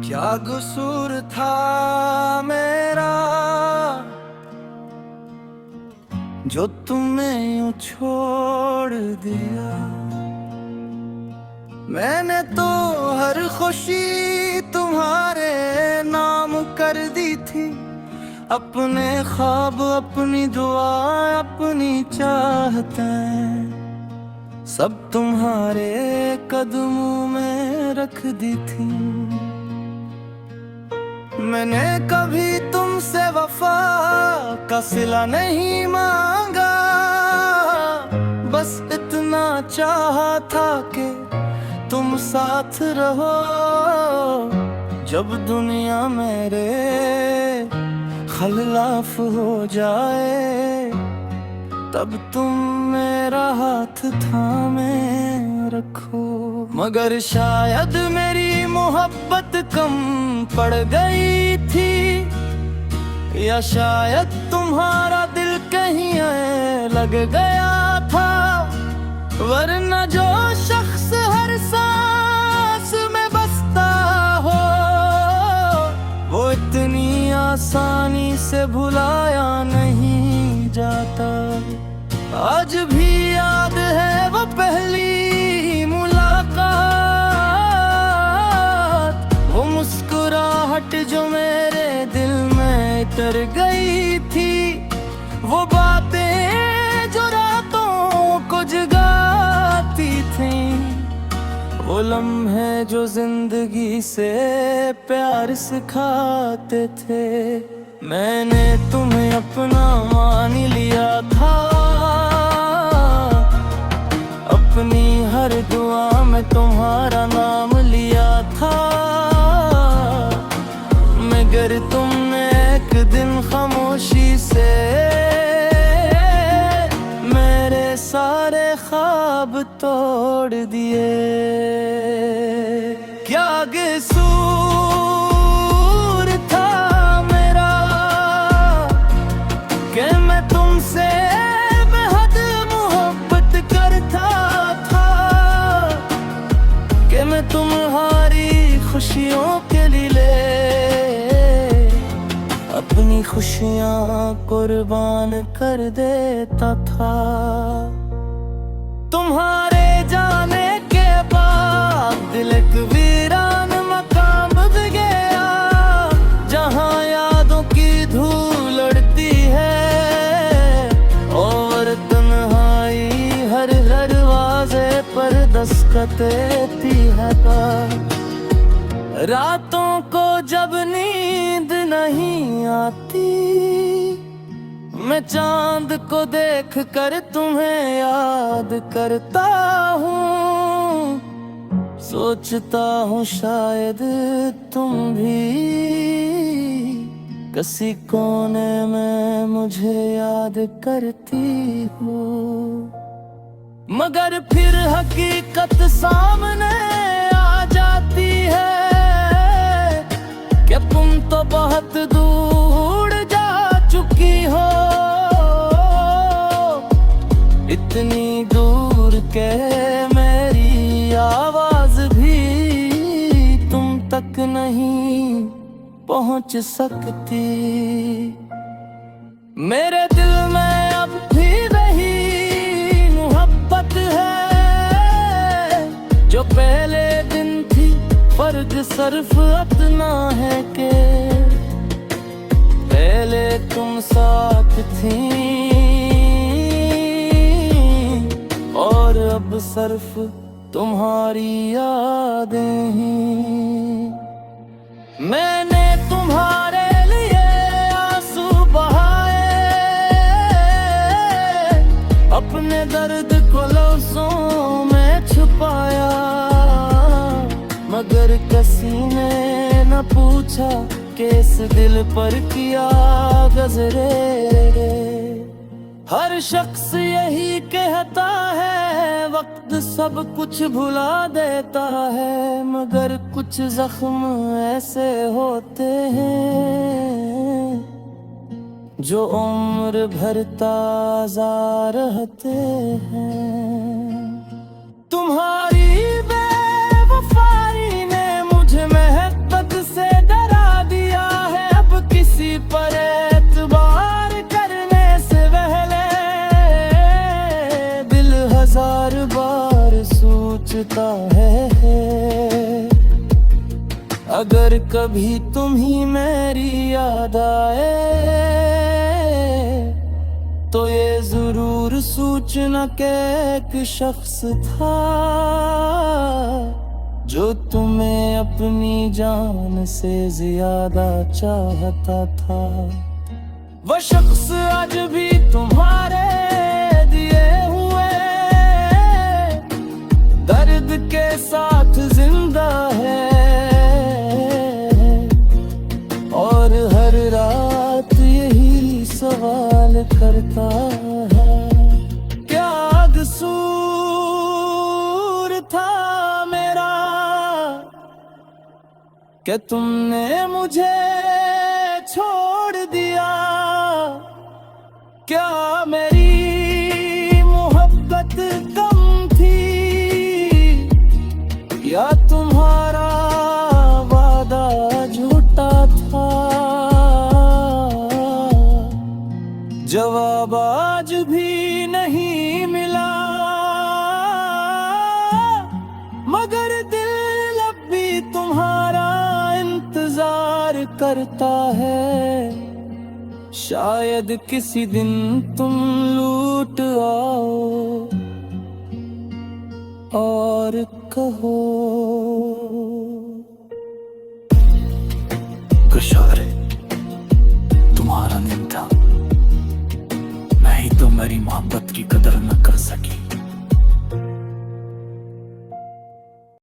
क्या कसूर था मेरा जो तुमने यूं छोड़ दिया। मैंने तो हर खुशी तुम्हारे नाम कर दी थी, अपने ख्वाब अपनी दुआ अपनी चाहतें सब तुम्हारे कदमों में रख दी थी। मैंने कभी तुमसे वफा का सिला नहीं मांगा, बस इतना चाहा था कि तुम साथ रहो। जब दुनिया मेरे खिलाफ हो जाए तब तुम मेरा हाथ थामे रखो। मगर शायद मेरी मोहब्बत कम पड़ गई थी, या शायद तुम्हारा दिल कहीं लग गया था। वरना जो शख्स हर सांस में बसता हो वो इतनी आसानी से भुलाया नहीं जाता। आज भी याद है वो पहली मुलाकात, वो मुस्कुराहट जो मेरे दिल में उतर गई थी, वो बातें जो रातों को जगाती थी, वो लम्हे जो जिंदगी से प्यार सिखाते थे। मैंने तुम्हें अपना मान लिया था, अपनी हर दुआ में तुम्हारा नाम लिया था। मगर तुमने एक दिन खामोशी से मेरे सारे ख्वाब तोड़ दिए। क्या कसूर था मेरा कि मैं तुमसे बेहद मोहब्बत करता था, कि मैं तुम्हारी खुशियों के लिए अपनी खुशियाँ कुर्बान कर देता था। तुम्हारे जाने के बाद दिल एक वीरान मकाम बन गया, जहाँ यादों की धूल उड़ती है और तन्हाई हर दरवाजे पर दस्तक देती है। रातों को जब नींद नहीं आती, मैं चांद को देख कर तुम्हें याद करता हूँ। सोचता हूँ शायद तुम भी किसी कोने में मुझे याद करती हो। मगर फिर हकीकत सामने आ जाती है कि तुम तो बहुत दूर जा चुकी हो, इतनी दूर के मेरी आवाज भी तुम तक नहीं पहुंच सकती। मेरे दिल में अब भी वही मोहब्बत है जो पहले दिन थी, फर्क सिर्फ इतना है कि पहले तुम साथ थी और अब सिर्फ तुम्हारी यादें ही। मैंने तुम्हारे लिए आंसू बहाए, अपने दर्द को लफ्ज़ों में छुपाया, मगर किसी ने न पूछा कि इस दिल पर किया गुज़रे। हर शख्स यही कहता है वक्त सब कुछ भुला देता है, मगर कुछ जख्म ऐसे होते हैं जो उम्र भर ताज़ा रहते हैं। तुम्हारी बेवफाई ने मुझे महब्बत से सोचता है। अगर कभी तुम्ही मेरी याद आए तो ये जरूर सूचना के एक शख्स था जो तुम्हें अपनी जान से ज्यादा चाहता था। वो शख्स आज भी तुम्हारे दिए हुए दर्द के साथ जिंदा है और हर रात यही सवाल करता है, क्या कसूर था मेरा कि तुमने मुझे छोड़ दिया। क्या मेरी मोहब्बत कम थी या तुम्हारा वादा झूठा था? जवाब आज भी नहीं मिला, मगर दिल अब भी तुम्हारा इंतजार करता है। शायद किसी दिन तुम लौट आओ और कहो कुशारे तुम्हारा नहीं था, मैं ही तो मेरी मोहब्बत की कदर न कर सकी।